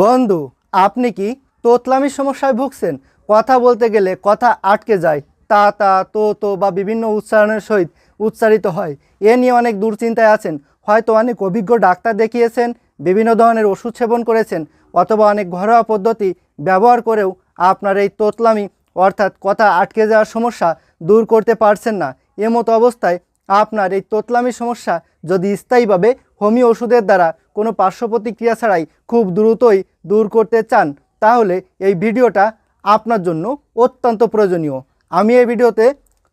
বন্ধু, আপনি কি তোতলামির সমস্যায় ভুগছেন? কথা বলতে গেলে কথা আটকে যায়, তা তা তো তো বা বিভিন্ন উচ্চারণের সহিত উচ্চারিত হয়। এ নিয়ে অনেক দুশ্চিন্তায় আছেন। হয়তো অনেক অভিজ্ঞ ডাক্তার দেখিয়েছেন, বিভিন্ন ধরনের ওষুধ সেবন করেছেন, অথবা অনেক ঘরোয়া পদ্ধতি ব্যবহার করেও আপনার এই তোতলামি অর্থাৎ কথা আটকে যাওয়ার সমস্যা দূর করতে পারছেন না। এমতো অবস্থায় আপনার এই তোতলামির সমস্যা যদি স্থায়ীভাবে হোমিও ওষুধের দ্বারা কোনো পার্শ্ব প্রতিক্রিয়া ছাড়াই খুব দ্রুতই দূর করতে চান, তাহলে এই ভিডিওটা আপনার জন্য অত্যন্ত প্রয়োজনীয়। আমি এই ভিডিওতে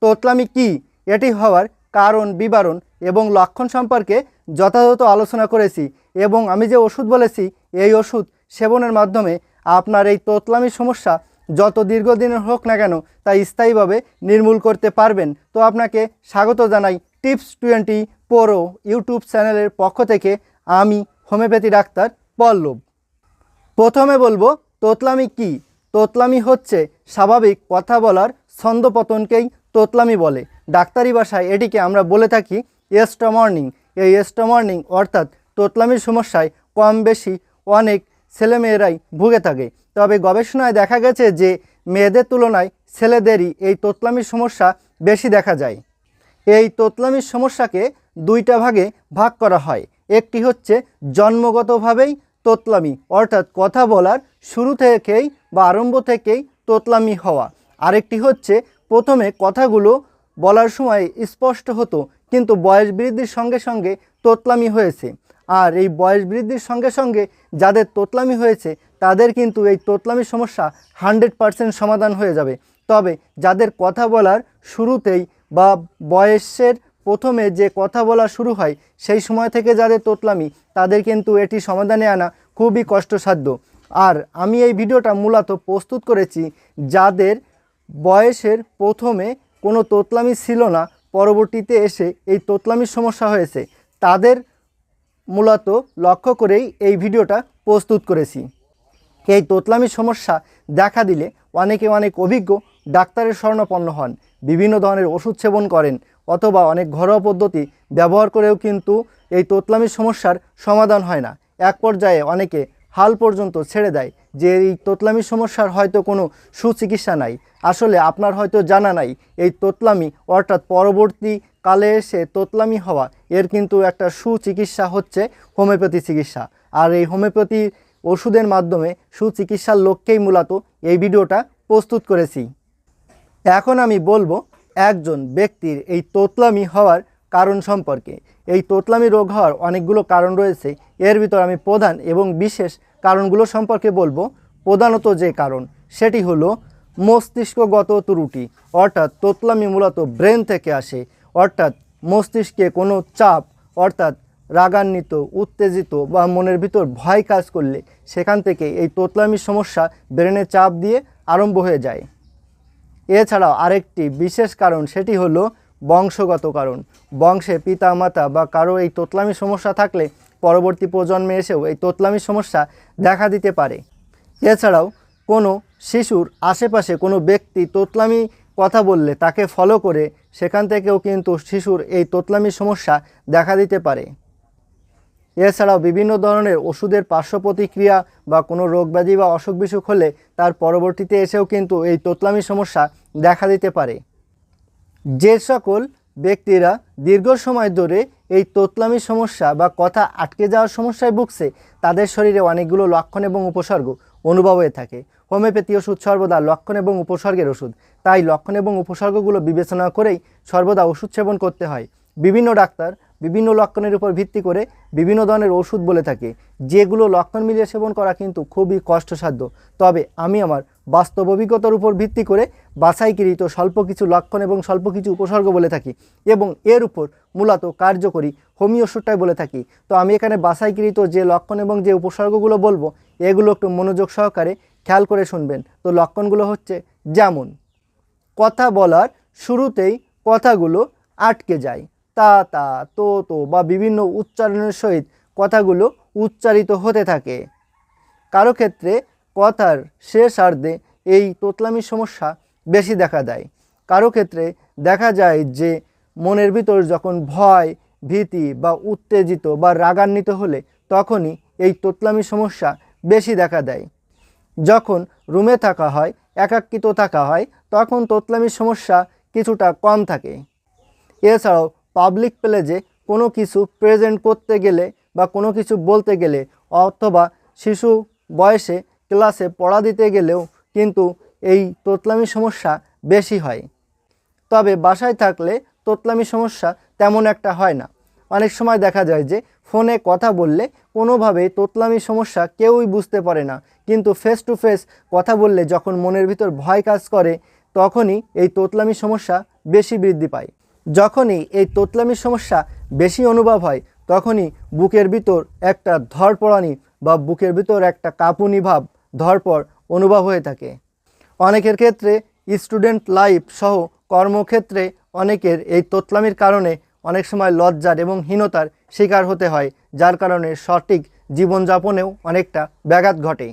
তোতলামি কি, এটি হওয়ার কারণ, বিবরণ এবং লক্ষণ সম্পর্কে যথাযথ আলোচনা করেছি, এবং আমি যে ওষুধ বলেছি এই ওষুধ সেবনের মাধ্যমে আপনার এই তোতলামির সমস্যা যত দীর্ঘদিনের হোক না কেন তা স্থায়ীভাবে নির্মূল করতে পারবেন। তো আপনাকে স্বাগত জানাই টিপস 20 প্রো ইউটিউব চ্যানেলের পক্ষ থেকে। আমি হোমিওপ্যাথি ডাক্তার পল্লব। প্রথমে বলবো তোতলামি কি। তোতলামি হচ্ছে স্বাভাবিক কথা বলার ছন্দপতনকেই তোতলামি বলে। ডাক্তারি ভাষায় এটিকে আমরা বলে থাকি স্টমার্নিং। এই স্টমার্নিং অর্থাৎ তোতলামির সমস্যায় কম বেশি অনেক ছেলেমেয়েরাই ভুগে থাকে। তবে গবেষণায় দেখা গেছে যে মেয়েদের তুলনায় ছেলেদেরই এই তোতলামির সমস্যা বেশি দেখা যায়। এই তোতলামির সমস্যাকে দুইটা ভাগে ভাগ করা হয়। একটি হচ্ছে জন্মগতভাবেই তোতলামি, অর্থাৎ কথা বলার শুরু থেকেই বা আরম্ভ থেকেই তোতলামি হওয়া। আরেকটি হচ্ছে প্রথমে কথাগুলো বলার সময় স্পষ্ট হতো, কিন্তু বয়স বৃদ্ধির সঙ্গে সঙ্গে তোতলামি হয়েছে। আর এই বয়স বৃদ্ধির সঙ্গে সঙ্গে যাদের তোতলামি হয়েছে তাদের কিন্তু এই তোতলামির সমস্যা 100% সমাধান হয়ে যাবে। তবে যাদের কথা বলার শুরুতেই বা বয়সের প্রথমে যে কথা বলা শুরু হয় সেই সময় থেকে যাদের তোতলামি, তাদের কিন্তু এটি সমাধানে আনা খুবই কষ্টসাধ্য। আর আমি এই ভিডিওটা মূলত প্রস্তুত করেছি যাদের বয়সের প্রথমে কোনো তোতলামি ছিল না, পরবর্তীতে এসে এই তোতলামির সমস্যা হয়েছে, তাদের মূলত লক্ষ্য করেই এই ভিডিওটা প্রস্তুত করেছি। এই তোতলামির সমস্যা দেখা দিলে অনেকে অনেক অভিজ্ঞ ডাক্তারের শরণাপন্ন হন, বিভিন্ন ধরনের ওষুধ সেবন করেন, অথবা অনেক ঘরোয়া পদ্ধতি ব্যবহার করেও কিন্তু এই তোতলামির সমস্যার সমাধান হয় না। এক পর্যায়ে অনেকে হাল পর্যন্ত ছেড়ে দেয় যে এই তোতলামির সমস্যার হয়তো কোনো সুচিকিৎসা নাই। আসলে আপনার হয়তো জানা নাই এই তোতলামি অর্থাৎ পরবর্তী কালে এসে তোতলামি হওয়া, এর কিন্তু একটা সুচিকিৎসা হচ্ছে হোমিওপ্যাথি চিকিৎসা। আর এই হোমিওপ্যাথি ওষুধের মাধ্যমে সুচিকিৎসার লক্ষ্যেই মূলত এই ভিডিওটা প্রস্তুত করেছি। এখন আমি বলবো একজন ব্যক্তির এই তোতলামি হওয়ার কারণ সম্পর্কে। এই তোতলামি রোগ হওয়ার অনেকগুলো কারণ রয়েছে, এর ভিতর আমি প্রধান এবং বিশেষ কারণগুলো সম্পর্কে বলবো। প্রধানত যে কারণ সেটি হলো মস্তিষ্কগত ত্রুটি, অর্থাৎ তোতলামি মূলত ব্রেন থেকে আসে। অর্থাৎ মস্তিষ্কে কোনো চাপ, অর্থাৎ রাগান্বিত, উত্তেজিত বা মনের ভিতর ভয় কাজ করলে সেখান থেকে এই তোতলামির সমস্যা ব্রেনে চাপ দিয়ে আরম্ভ হয়ে যায়। এছাড়াও আরেকটি বিশেষ কারণ সেটি হলো বংশগত কারণ। বংশে পিতা মাতা বা কারো এই তোতলামির সমস্যা থাকলে পরবর্তী প্রজন্মে এসেও এই তোতলামির সমস্যা দেখা দিতে পারে। এছাড়াও কোনো শিশুর আশেপাশে কোনো ব্যক্তি তোতলামি কথা বললে তাকে ফলো করে সেখান থেকেও কিন্তু শিশুর এই তোতলামির সমস্যা দেখা দিতে পারে। এছাড়াও বিভিন্ন ধরনের ওষুধের পার্শ্ব প্রতিক্রিয়া বা কোনো রোগ ব্যাধি বা অসুখ বিসুখ হলে তার পরবর্তীতে এসেও কিন্তু এই তোতলামির সমস্যা দেখা দিতে পারে। যে সকল ব্যক্তিরা দীর্ঘ সময় ধরে এই তোতলামির সমস্যা বা কথা আটকে যাওয়ার সমস্যায় ভুগছে, তাদের শরীরে অনেকগুলো লক্ষণ এবং উপসর্গ অনুভব হয়ে থাকে। হোমিওপ্যাথি ওষুধ সর্বদা লক্ষণ এবং উপসর্গের ওষুধ, তাই লক্ষণ এবং উপসর্গগুলো বিবেচনা করেই সর্বদা ওষুধ সেবন করতে হয়। বিভিন্ন ডাক্তার বিভিন্ন লক্ষণের উপর ভিত্তি করে বিভিন্ন ধরনের ওষুধ বলে থাকে, যেগুলো লক্ষণ মিলিয়ে সেবন করা কিন্তু খুবই কষ্টসাধ্য। তবে আমি আমার বাস্তব অভিজ্ঞতার উপর ভিত্তি করে বাছাইকৃত স্বল্প কিছু লক্ষণ এবং স্বল্প কিছু উপসর্গ বলে থাকি, এবং এর উপর মূলত কার্যকরী হোমিও ওষুধটাই বলে থাকি। তো আমি এখানে বাছাইকৃত যে লক্ষণ এবং যে উপসর্গগুলো বলবো, এগুলো একটু মনোযোগ সহকারে খেয়াল করে শুনবেন। তো লক্ষণগুলো হচ্ছে, যেমন কথা বলার শুরুতেই কথাগুলো আটকে যায়, তা তা তো তো বা বিভিন্ন উচ্চারণের সহিত কথাগুলো উচ্চারিত হতে থাকে। কারো ক্ষেত্রে কথার শেষার্ধে এই তোতলামির সমস্যা বেশি দেখা দেয়। কারো ক্ষেত্রে দেখা যায় যে মনের ভিতর যখন ভয়, ভীতি বা উত্তেজিত বা রাগান্বিত হলে তখনই এই তোতলামির সমস্যা বেশি দেখা দেয়। যখন রুমে থাকা হয়, একাকিত্ব থাকা হয়, তখন তোতলামির সমস্যা কিছুটা কম থাকে। এছাড়াও পাবলিক প্লেসে কোনো কিছু প্রেজেন্ট করতে গেলে বা কোনো কিছু বলতে গেলে অথবা শিশু বয়সে ক্লাসে পড়া দিতে গেলেও কিন্তু এই তোতলামির সমস্যা বেশি হয়। তবে বাসায় থাকলে তোতলামির সমস্যা তেমন একটা হয় না। অনেক সময় দেখা যায় যে ফোনে কথা বললে কোনোভাবেই তোতলামির সমস্যা কেউই বুঝতে পারে না, কিন্তু ফেস টু ফেস কথা বললে যখন মনের ভিতর ভয় কাজ করে তখনই এই তোতলামির সমস্যা বেশি বৃদ্ধি পায়। যখনই এই তোতলামির সমস্যা বেশি অনুভব হয় তখনই বুকের ভিতর একটা ধড়পড়ানি বা বুকের ভিতর একটা কাঁপুনি ভাব ধড়পড় অনুভব হয়ে থাকে। অনেকের ক্ষেত্রে স্টুডেন্ট লাইফ সহ কর্মক্ষেত্রে অনেকের এই তোতলামির কারণে অনেক সময় লজ্জার এবং হীনতার শিকার হতে হয়, যার কারণে সঠিক জীবনযাপনেও অনেকটা ব্যাঘাত ঘটে।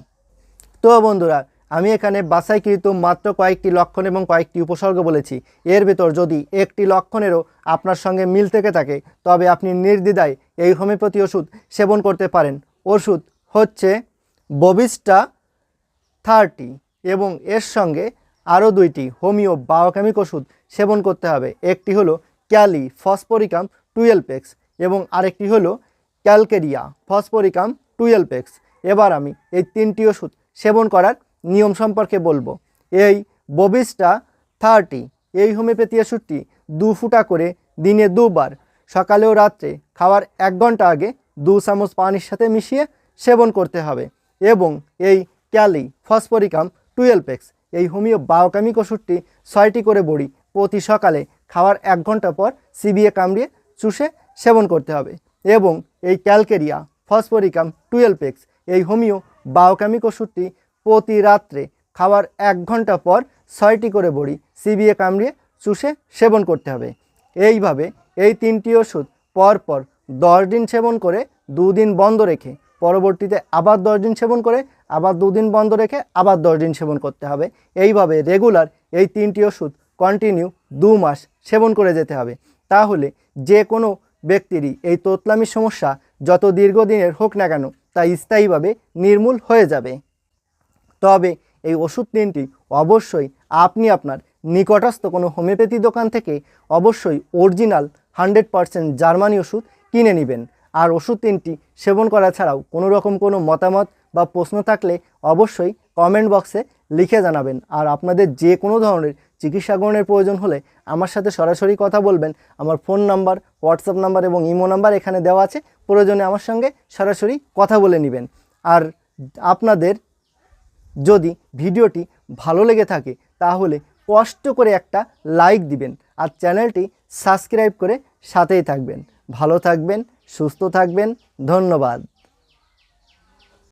তো বন্ধুরা, আমি এখানে বাছাইকৃত মাত্র কয়েকটি লক্ষণ এবং কয়েকটি উপসর্গ বলেছি। এর ভেতর যদি একটি লক্ষণেরও আপনার সঙ্গে মিল থেকে থাকে তবে আপনি নির্দ্বিধায় এই হোমিওপ্যাথি ওষুধ সেবন করতে পারেন। ওষুধ হচ্ছে ববিস্টা 30 এবং এর সঙ্গে আরও দুইটি হোমিও বায়োকেমিক ওষুধ সেবন করতে হবে। একটি হলো ক্যালি ফসফরিকাম 12x এবং আরেকটি হলো ক্যালকেরিয়া ফসফরিকাম 12x। এবার আমি এই তিনটি ওষুধ সেবন করার নিয়ম সম্পর্কে বলবো। এই ববিস্টা 30 এই হোমিওপ্যাথি ওষুধটি 2 ফুটা করে দিনে 2 বার সকালে ও রাত্রে খাওয়ার 1 ঘন্টা আগে 2 চামচ পানির সাথে মিশিয়ে সেবন করতে হবে। এবং এই ক্যালি ফসফরিকাম 12x এই হোমিও বায়োকেমিক ওষুধটি 6টি করে বড়ি প্রতি সকালে খাওয়ার 1 ঘন্টা পর চিবিয়ে কামড়িয়ে চুষে সেবন করতে হবে। এবং এই ক্যালকেরিয়া ফসফরিকাম 12x এই হোমিও বায়োকেমিক ওষুধটি প্রতি রাত্রে খাওয়ার 1 ঘন্টা পর 6টি করে বড়ি চিবিয়ে কামড়িয়ে চুষে সেবন করতে হবে। এইভাবে এই তিনটি ওষুধ পরপর 10 দিন সেবন করে 2 দিন বন্ধ রেখে পরবর্তীতে আবার 10 দিন সেবন করে আবার 2 দিন বন্ধ রেখে আবার 10 দিন সেবন করতে হবে। এইভাবে রেগুলার এই তিনটি ওষুধ কন্টিনিউ 2 মাস সেবন করে যেতে হবে। তাহলে যে কোনো ব্যক্তিরই এই তোতলামির সমস্যা যত দীর্ঘদিনের হোক না কেন তা স্থায়ীভাবে নির্মূল হয়ে যাবে। তবে এই ওষুধ তিনটি অবশ্যই আপনি আপনার নিকটস্থ কোনো হোমিওপ্যাথি দোকান থেকে অবশ্যই অরিজিনাল 100% জার্মানি ওষুধ কিনে নেবেন। আর ওষুধ তিনটি সেবন করা ছাড়াও কোনো রকম কোনো মতামত বা প্রশ্ন থাকলে অবশ্যই কমেন্ট বক্সে লিখে জানাবেন। আর আপনাদের যে কোনো ধরনের চিকিৎসা গ্রহণের প্রয়োজন হলে আমার সাথে সরাসরি কথা বলবেন। আমার ফোন নাম্বার, হোয়াটসঅ্যাপ নাম্বার এবং ইমো নাম্বার এখানে দেওয়া আছে। প্রয়োজনে আমার সঙ্গে সরাসরি কথা বলে নেবেন। আর আপনাদের যদি ভিডিওটি ভালো লেগে থাকে তাহলে কষ্ট করে একটা লাইক দিবেন আর চ্যানেলটি সাবস্ক্রাইব করে সাথেই থাকবেন। ভালো থাকবেন, সুস্থ থাকবেন। ধন্যবাদ।